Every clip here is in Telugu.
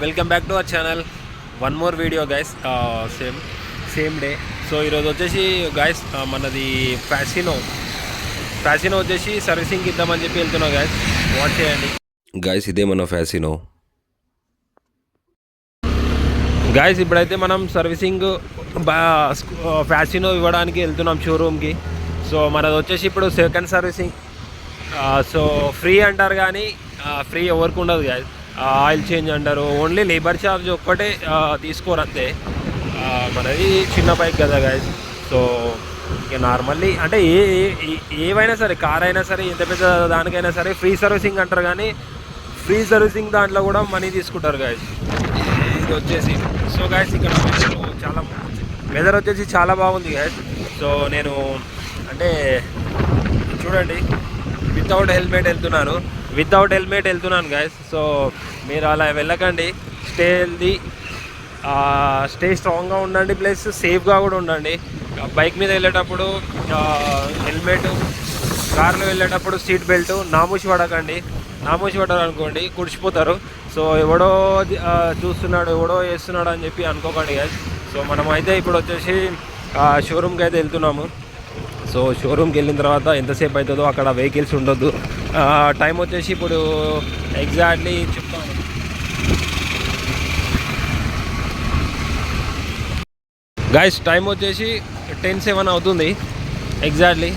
Welcome back to our channel. One more video guys. Same day. So ఈరోజు వచ్చేసి గైస్ మనది ఫ్యాసినో వచ్చేసి సర్వీసింగ్ ఇద్దామని చెప్పి వెళ్తున్నాం గైస్. వాచ్ చేయండి గాయస్, ఇదే మన ఫ్యాసినో. గాయస్ ఇప్పుడైతే మనం సర్వీసింగ్ ఫ్యాసినో ఇవ్వడానికి వెళ్తున్నాం షోరూమ్కి. సో మనది వచ్చేసి ఇప్పుడు సెకండ్ సర్వీసింగ్. సో ఫ్రీ అంటారు కానీ ఫ్రీ ఎవరికి ఉండదు గాయస్. ఆయిల్ చేంజ్ అంటారు, ఓన్లీ లేబర్ ఛార్జ్ ఒక్కటే తీసుకోరు అంతే. మనది చిన్న బైక్ కదా గాయస్. సో ఇక నార్మల్లీ అంటే ఏవైనా సరే, కార్ అయినా సరే, ఎంత పెద్ద దానికైనా సరే ఫ్రీ సర్వీసింగ్ అంటారు కానీ ఫ్రీ సర్వీసింగ్ దాంట్లో కూడా మనీ తీసుకుంటారు గాయస్. ఇది వచ్చేసి సో గాయస్ ఇక్కడ చాలా వెదర్ వచ్చేసి చాలా బాగుంది గాయస్. సో నేను అంటే చూడండి వితౌట్ హెల్మెట్ వెళ్తున్నాను గాయస్. సో మీరు అలా వెళ్ళకండి. స్టే స్ట్రాంగ్గా ఉండండి, ప్లస్ సేఫ్గా కూడా ఉండండి. బైక్ మీద వెళ్ళేటప్పుడు హెల్మెట్, కార్లో వెళ్ళేటప్పుడు సీట్ బెల్ట్, నామూసి పడారు అనుకోండి కుడిచిపోతారు. సో ఎవడో చూస్తున్నాడు, ఎవడో చేస్తున్నాడు అని చెప్పి అనుకోకండి గాయస్. సో మనమైతే ఇప్పుడు వచ్చేసి షోరూమ్కి అయితే వెళ్తున్నాము. సో షోరూమ్కి వెళ్ళిన తర్వాత ఎంతసేపు అవుతుందో అక్కడ వెహికల్స్ ఉండొద్దు. టైం వచ్చేసి ఇప్పుడు ఎగ్జాక్ట్లీ చెప్తాను. గాయస్ టైం వచ్చేసి 10:07 అవుతుంది ఎగ్జాక్ట్లీ.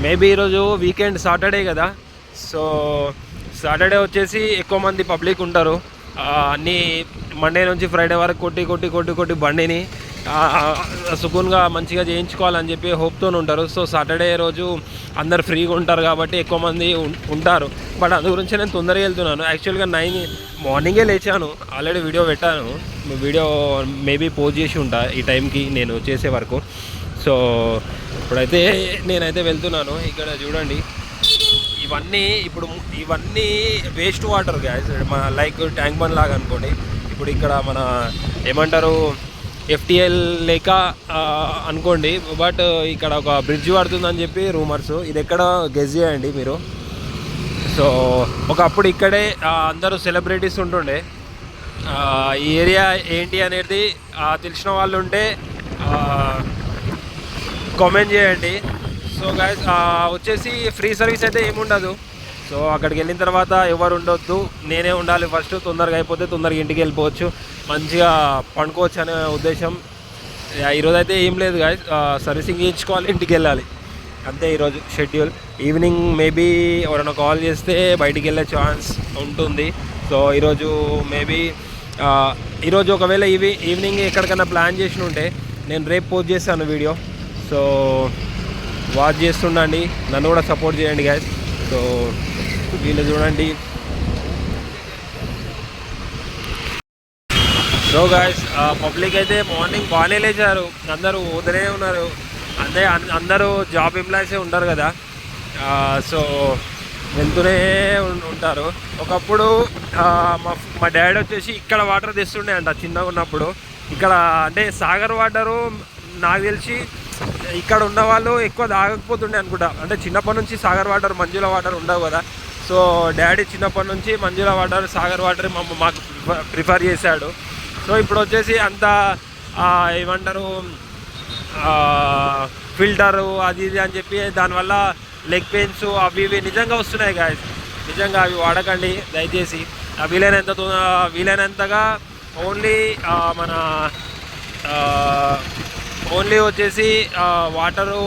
మేబీ ఈరోజు వీకెండ్, సాటర్డే కదా. సో సాటర్డే వచ్చేసి ఎక్కువ మంది పబ్లిక్ ఉంటారు. అన్నీ మండే నుంచి ఫ్రైడే వరకు కొట్టి బండిని సుకూన్గా మంచిగా చేయించుకోవాలని చెప్పి హోప్తో ఉంటారు. సో సాటర్డే రోజు అందరు ఫ్రీగా ఉంటారు కాబట్టి ఎక్కువ మంది ఉంటారు. బట్ అందు గురించి నేను తొందరగా వెళ్తున్నాను. యాక్చువల్గా 9 మార్నింగే లేచాను, ఆల్రెడీ వీడియో పెట్టాను. వీడియో మేబీ పోస్ట్ చేసి ఉంటా ఈ టైంకి నేను చేసే వరకు. సో ఇప్పుడైతే నేనైతే వెళ్తున్నాను. ఇక్కడ చూడండి, ఇవన్నీ వేస్ట్ వాటర్ గ్యాస్, మన లైక్ ట్యాంక్ బండ్ లాగా అనుకోండి. ఇప్పుడు ఇక్కడ మన ఏమంటారు ఎఫ్టీఎల్ లేక అనుకోండి. బట్ ఇక్కడ ఒక బ్రిడ్జ్ పడుతుందని చెప్పి రూమర్స్. ఇది ఎక్కడ గెస్ చేయండి మీరు. సో ఒకప్పుడు ఇక్కడే అందరూ సెలబ్రిటీస్ ఉంటుండే. ఈ ఏరియా ఏంటి అనేది తెలిసిన వాళ్ళు ఉంటే కామెంట్ చేయండి. సో గైస్ వచ్చేసి ఫ్రీ సర్వీస్ అయితే ఏముండదు. సో అక్కడికి వెళ్ళిన తర్వాత ఎవరు ఉండొద్దు, నేనే ఉండాలి ఫస్ట్. తొందరగా అయిపోతే తొందరగా ఇంటికి వెళ్ళిపోవచ్చు, మంచిగా పండుకోవచ్చు అనే ఉద్దేశం. ఈరోజు అయితే ఏం లేదు గాయస్, సర్వీసింగ్ చేయించుకోవాలి, ఇంటికి వెళ్ళాలి అంతే ఈరోజు షెడ్యూల్. ఈవినింగ్ మేబీ ఎవరైనా కాల్ చేస్తే బయటికి వెళ్ళే ఛాన్స్ ఉంటుంది. సో ఈరోజు ఒకవేళ ఈవినింగ్ ఎక్కడికైనా ప్లాన్ చేసి ఉంటే నేను రేపు పోస్ట్ చేస్తాను వీడియో. సో వాచ్ చేస్తుండండి, నన్ను కూడా సపోర్ట్ చేయండి గాయస్. సో వీళ్ళు చూడండి. సో గాయస్ పబ్లిక్ అయితే మార్నింగ్ బాగానే లేచారు, అందరూ ఊదనే ఉన్నారు. అందరూ జాబ్ ఎంప్లాయీసే ఉంటారు కదా. సో వెళ్తూనే ఉంటారు. ఒకప్పుడు మా డాడీ వచ్చేసి ఇక్కడ వాటర్ తెస్తుండే అంట చిన్నగా ఉన్నప్పుడు. ఇక్కడ అంటే సాగర్ వాటరు నాకు తెలిసి ఇక్కడ ఉన్న వాళ్ళు ఎక్కువ తాగకపోతుండే అనుకుంటా. అంటే చిన్నప్పటి నుంచి సాగర్ వాటర్, మంజుల వాటర్ ఉండవు కదా. సో డాడీ చిన్నప్పటి నుంచి మంజుల వాటర్, సాగర్ వాటర్ మాకు ప్రిఫర్ చేశాడు. సో ఇప్పుడు వచ్చేసి అంత ఏమంటారు ఫిల్టరు అది ఇది అని చెప్పి దానివల్ల లెగ్ పెయిన్స్ అవి ఇవి నిజంగా వస్తున్నాయి గాయస్. నిజంగా అవి వాడకండి దయచేసి. వీలైనంతగా ఓన్లీ వచ్చేసి వాటరు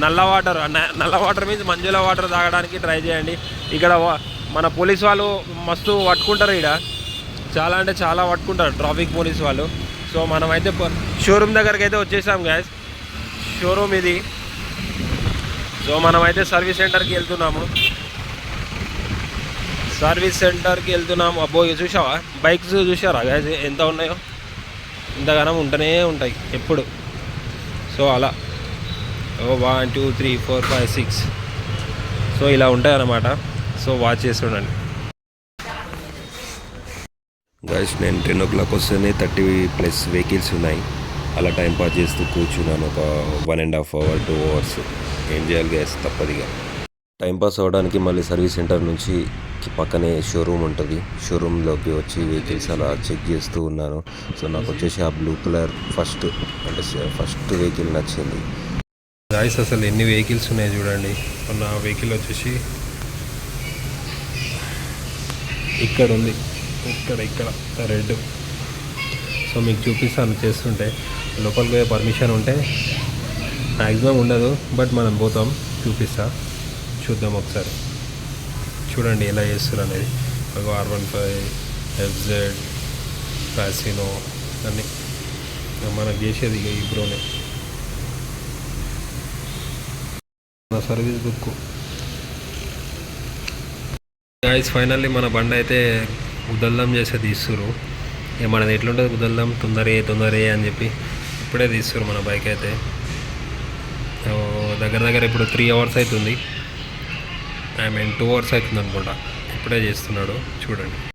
నల్ల వాటర్ మీన్స్ మంజుల వాటర్ తాగడానికి ట్రై చేయండి. ఇక్కడ మన పోలీస్ వాళ్ళు మస్తు పట్టుకుంటారు, ఇక్కడ చాలా అంటే చాలా పట్టుకుంటారు ట్రాఫిక్ పోలీస్ వాళ్ళు. సో మనమైతే షోరూమ్ దగ్గరికి అయితే వచ్చేసాం గ్యాస్. షోరూమ్ ఇది. సో మనమైతే సర్వీస్ సెంటర్కి వెళ్తున్నాము. అబ్బో చూసావా, బైక్స్ చూసారా గ్యాస్ ఎంత ఉన్నాయో? ఇంతగానం ఉంటూనే ఉంటాయి ఎప్పుడు. సో అలా 1 2 3 4 5 6 సో ఇలా ఉంటాయి అన్నమాట. సో వాచ్ చేస్తుండండి గాయస్, నేను 10 o'clock వస్తేనే 30+ వెహికల్స్ ఉన్నాయి. అలా టైం పాస్ చేస్తూ కూర్చున్నాను ఒక 1.5 hour 2 hours. ఏం చేయాలి గ్యాస్, తప్పదిగా. టైంపాస్ అవ్వడానికి మళ్ళీ సర్వీస్ సెంటర్ నుంచి పక్కనే షోరూమ్ ఉంటుంది. షోరూంలోకి వచ్చి వెహికల్స్ అలా చెక్ చేస్తూ ఉన్నాను. సో నాకు వచ్చేసి ఆ బ్లూ కలర్ ఫస్ట్ వెహికల్ నచ్చింది. గాయస్ అసలు ఎన్ని వెహికల్స్ ఉన్నాయి చూడండి. నా వెహికల్ వచ్చేసి ఇక్కడ ఉంది, ఇక్కడ రెడ్. సో మీకు చూపిస్తాను చేస్తుంటే. లోపలికి పోయే పర్మిషన్ ఉంటే మ్యాక్సిమం ఉండదు, బట్ మనం పోతాం, చూద్దాం ఒకసారి. చూడండి ఎలా చేస్తారు అనేది. R15 FZ ఫ్యాసినో అన్నీ మనకు చేసేది ఇక ఈ బ్రోనే. నా సర్వీస్ బుక్ గాయస్. ఫైనల్లీ మన బండి అయితే ఉదల్దం చేసే తీస్తురు. ఇక మనది ఎట్లుంటుంది ఉదల్దం, తొందరే అని చెప్పి ఇప్పుడే తీస్తురు మన బైక్ అయితే. దగ్గర ఇప్పుడు 3 hours అవుతుంది. 2 hours అవుతుంది అనుకుంటా. ఇప్పుడే చేస్తున్నాడు చూడండి.